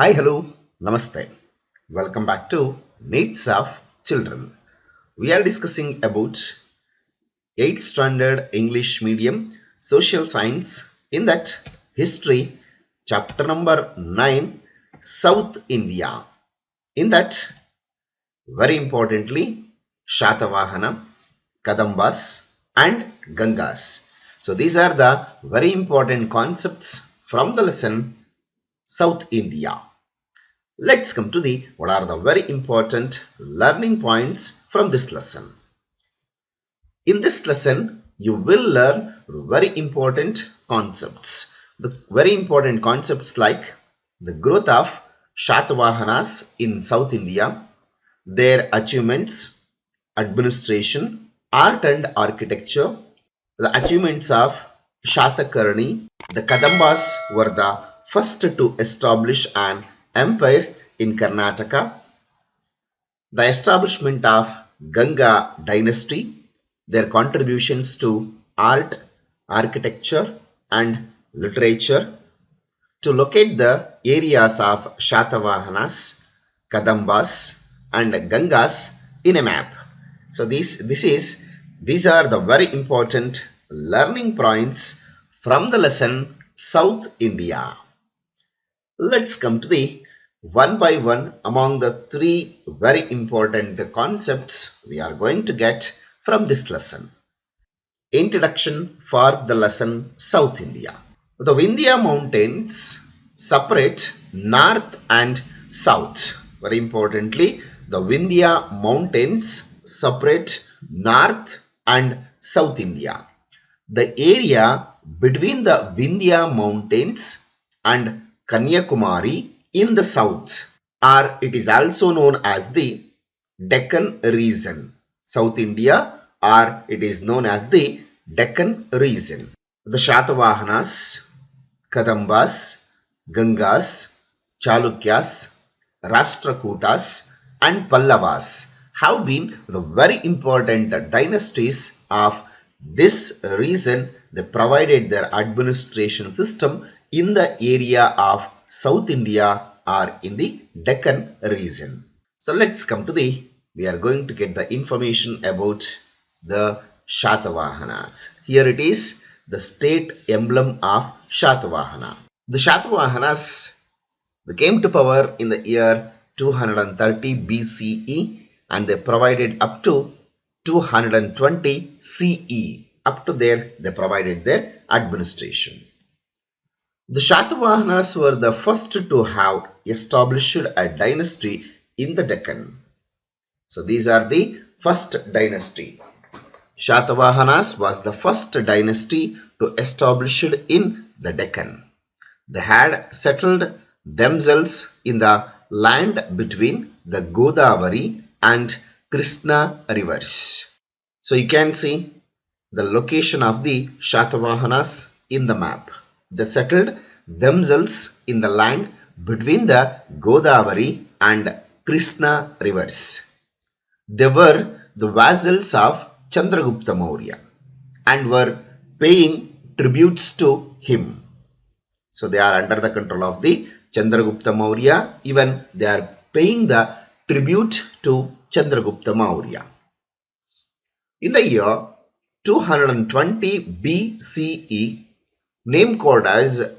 Hi, hello, namaste. Welcome back to Needs of Children. We are discussing about 8th standard English medium social science, in that history chapter number 9, South India. In that, very importantly, Shatavahana, Kadambas and Gangas. So these are the very important concepts from the lesson South India. Let's come to what are the very important learning points from this lesson. In this lesson, you will learn very important concepts. The very important concepts like the growth of Shatavahanas in South India, their achievements, administration, art and architecture, the achievements of Shatakarni. The Kadambas were the first to establish an empire in Karnataka. The establishment of Ganga dynasty, their contributions to art, architecture and literature. To locate the areas of Shatavahanas, Kadambas and Gangas in a map. So these are the very important learning points from the lesson South India. Let's come to one by one among the three very important concepts we are going to get from this lesson. Introduction for the lesson South India. The Vindhya mountains separate north and south. Very importantly, the Vindhya mountains separate north and South India. The area between the Vindhya mountains and Kanyakumari in the south, or it is also known as the Deccan region. South India, or it is known as the Deccan region. The Shatavahanas, Kadambas, Gangas, Chalukyas, Rashtrakutas and Pallavas have been the very important dynasties of this region. They provided their administration system in the area of South India or in the Deccan region. So let's come to we are going to get the information about the Shatavahanas. Here it is, the state emblem of Shatavahana. The Shatavahanas, they came to power in the year 230 B.C.E. and they provided up to 220 CE. Up to there, they provided their administration. The Shatavahanas were the first to have established a dynasty in the Deccan. So these are the first dynasty. Shatavahanas was the first dynasty to establish in the Deccan. They had settled themselves in the land between the Godavari and Krishna rivers. So you can see the location of the Shatavahanas in the map. They settled themselves in the land between the Godavari and Krishna rivers. They were the vassals of Chandragupta Maurya and were paying tributes to him. So they are under the control of the Chandragupta Maurya. Even they are paying the tribute to Chandragupta Maurya. In the year 220 B.C.E., name called as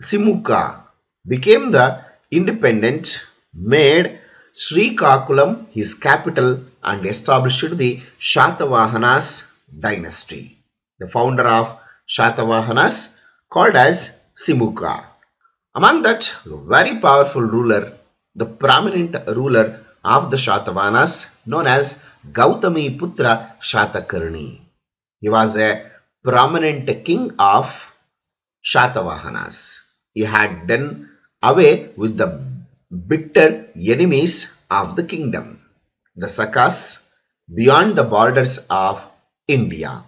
Simuka became the independent, made Srikakulam his capital and established the Shatavahanas dynasty. The founder of Shatavahanas called as Simuka. Among that, the very powerful ruler, the prominent ruler of the Shatavahanas known as Gautami Puthra Shatakarni. He was a prominent king of Shatavahanas. He had done away with the bitter enemies of the kingdom, the sakas, beyond the borders of India.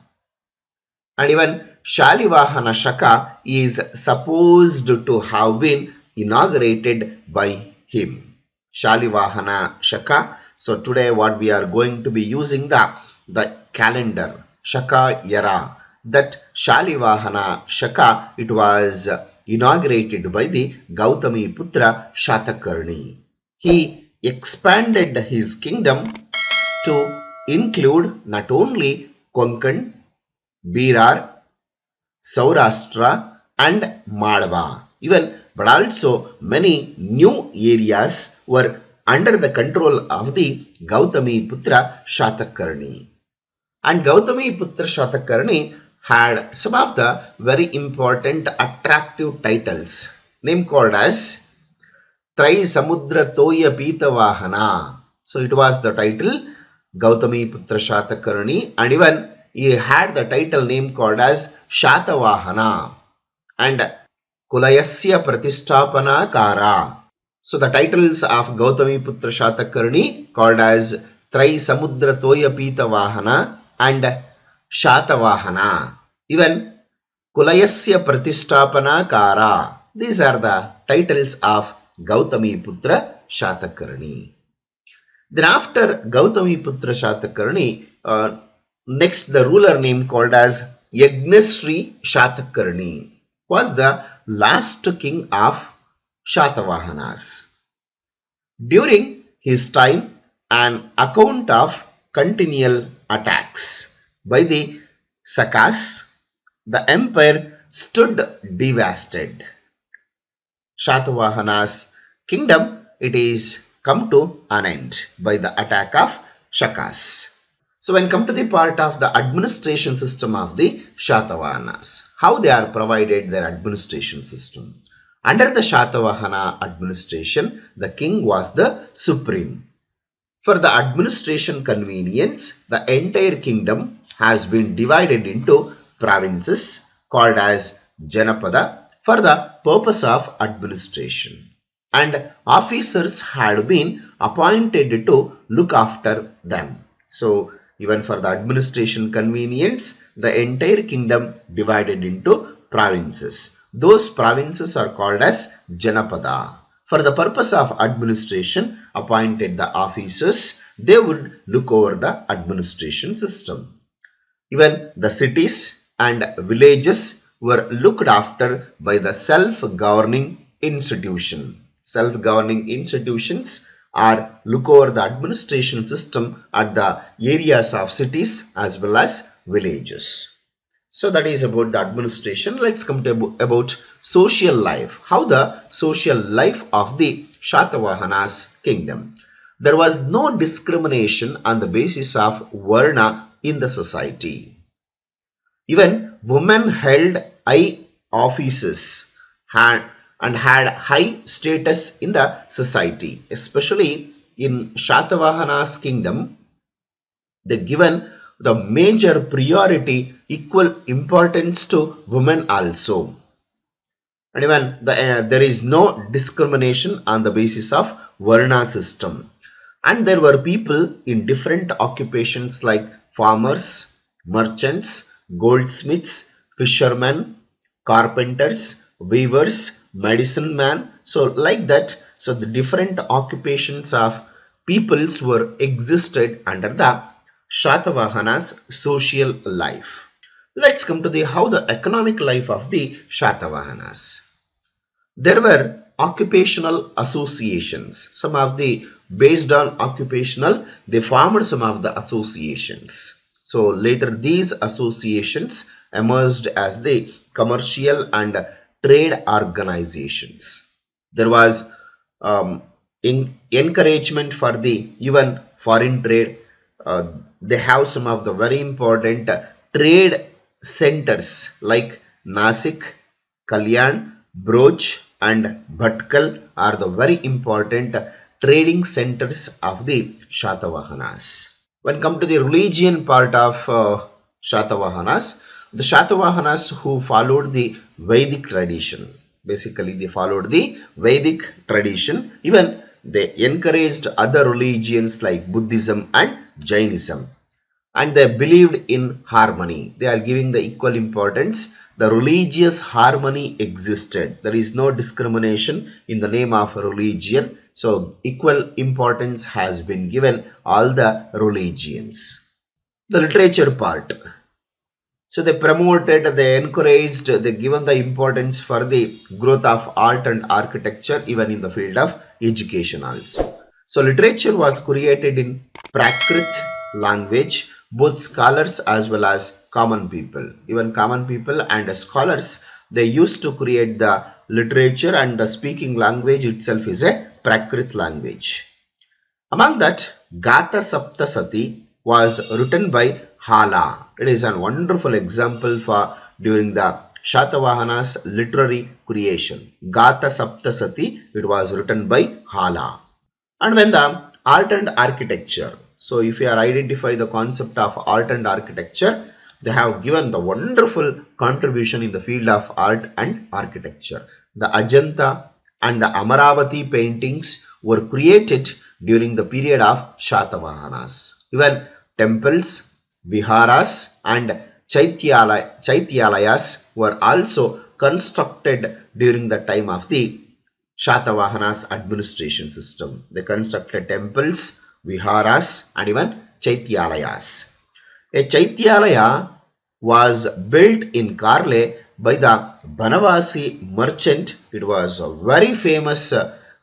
And even Shalivahana Shaka is supposed to have been inaugurated by him. Shalivahana Shaka. So today what we are going to be using the calendar Shaka era. That Shalivahana Shaka, it was inaugurated by the Gautami Puthra Shatakarni. He expanded his kingdom to include not only Konkan, Birar, Saurashtra and Malwa, but also many new areas were under the control of the Gautami Puthra Shatakarni. And Gautami Puthra Shatakarni had some of the very important attractive titles, named called as Trai Samudra Toya Pitavahana. So it was the title Gautami Puthra Shatakarni, and even he had the title name called as Shatavahana and Kulayasya Pratistapana Kara. So the titles of Gautami Puthra Shatakarni called as Trai Samudra Toya Pitavahana and Shatavahana, even Kulayasya Pratistapana Kara. These are the titles of Gautami Puthra Shatakarni. Then after Gautami Puthra Shatakarni, next the ruler name called as Yagnesri Shatakarni was the last king of Shatavahanas. During his time, an account of continual attacks by the sakas, the empire stood devastated. Shatavahanas kingdom, it is come to an end by the attack of Shakas. So when come to the part of the administration system of the Shatavahanas, how they are provided their administration system. Under the Shatavahana administration, the king was the supreme. For the administration convenience, the entire kingdom has been divided into provinces called as Janapada for the purpose of administration. And officers had been appointed to look after them. So even for the administration convenience, the entire kingdom divided into provinces. Those provinces are called as Janapada. For the purpose of administration, appointed the officers, they would look over the administration system. Even the cities and villages were looked after by the self-governing institution. Self-governing institutions or look over the administration system at the areas of cities as well as villages. So that is about the administration. Let's come to about social life. How the social life of the Shatavahanas kingdom. There was no discrimination on the basis of Varna in the society. Even women held high offices and had high status in the society, especially in Shatavahanas kingdom. They given the major priority, equal importance to women also. And even there is no discrimination on the basis of Varna system. And there were people in different occupations like farmers, merchants, goldsmiths, fishermen, carpenters, weavers, medicine man. So like that, so the different occupations of peoples were existed under the Shatavahanas social life. Let's come to the how the economic life of the Shatavahanas. There were occupational associations. Some of the based on occupational, they formed some of the associations. So later these associations emerged as the commercial and trade organizations. There was encouragement for the even foreign trade. They have some of the very important trade centers like Nasik, Kalyan, Broch and Bhatkal are the very important trading centers of the Shatavahanas. When come to the religion part of Shatavahanas, the Shatavahanas who followed the Vedic tradition, basically they followed the Vedic tradition. Even they encouraged other religions like Buddhism and Jainism, and they believed in harmony. They are giving the equal importance. The religious harmony existed. There is no discrimination in the name of religion. So equal importance has been given all the religions. The literature part. So they promoted, they encouraged, they given the importance for the growth of art and architecture even in the field of education also. So literature was created in Prakrit language, both scholars as well as common people. Even common people and scholars, they used to create the literature, and the speaking language itself is a Prakrit language. Among that, Gatha Saptasati was written by Hala. It is a wonderful example for during the Shatavahanas literary creation. Gatha Saptasati, it was written by Hala. And when the art and architecture, so if you are identify the concept of art and architecture, they have given the wonderful contribution in the field of art and architecture. The Ajantha and the Amaravati paintings were created during the period of Shatavahanas. Even temples, viharas and chaityalayas were also constructed during the time of the Shatavahanas administration system. They constructed temples, viharas and even chaityalayas. A chaityalaya was built in Karle by the Banavasi merchant. It was a very famous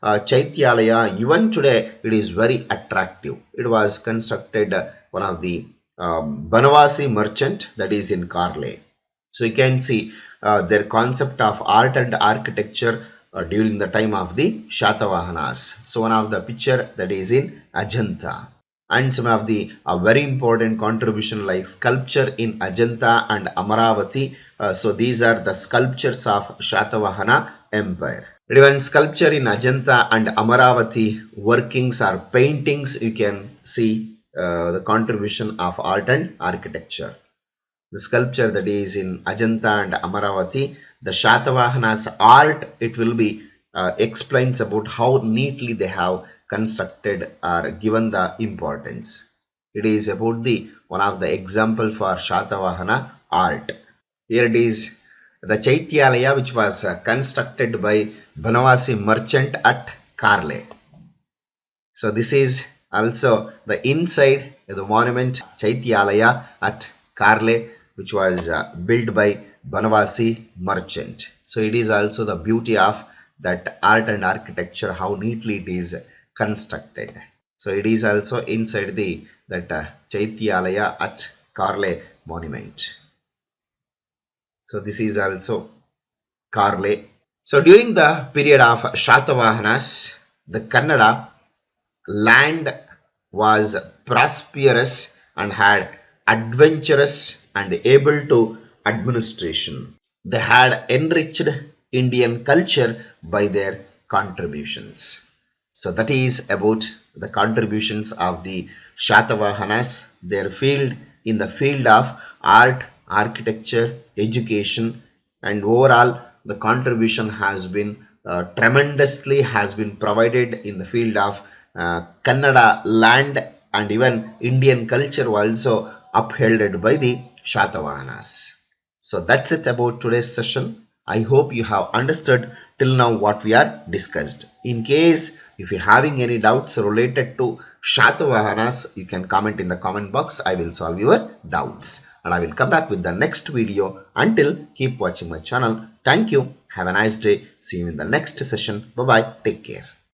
chaityalaya. Even today it is very attractive. It was constructed one of the Banavasi merchant, that is in Karle. So you can see their concept of art and architecture during the time of the Shatavahanas. So one of the picture that is in Ajantha. And some of the very important contribution like sculpture in Ajantha and Amaravati. So these are the sculptures of Shatavahana Empire. Even sculpture in Ajantha and Amaravati workings or paintings, you can see the contribution of art and architecture. The sculpture that is in Ajantha and Amaravati, the Shatavahanas art, it will be explains about how neatly they have constructed or given the importance. It is about the one of the example for Shatavahana art. Here it is the Chaityalaya, which was constructed by Banavasi merchant at Karle. So this is also the inside the monument Chaityalaya at Karle, which was built by Banavasi merchant. So it is also the beauty of that art and architecture, how neatly it is constructed. So it is also inside the that Chaityalaya at Karle monument. So this is also Karle. So during the period of Shatavahanas, the Kannada land was prosperous and had adventurous and able to administration. They had enriched Indian culture by their contributions. So that is about the contributions of the Shatavahanas, their field in the field of art, architecture, education, and overall the contribution has been tremendously has been provided in the field of Kannada land, and even Indian culture also upheld by the Shatavahanas. So that's it about today's session. I hope you have understood till now what we are discussed. In case if you are having any doubts related to Shatavahanas, you can comment in the comment box. I will solve your doubts and I will come back with the next video. Until, keep watching my channel. Thank you. Have a nice day. See you in the next session. Bye bye. Take care.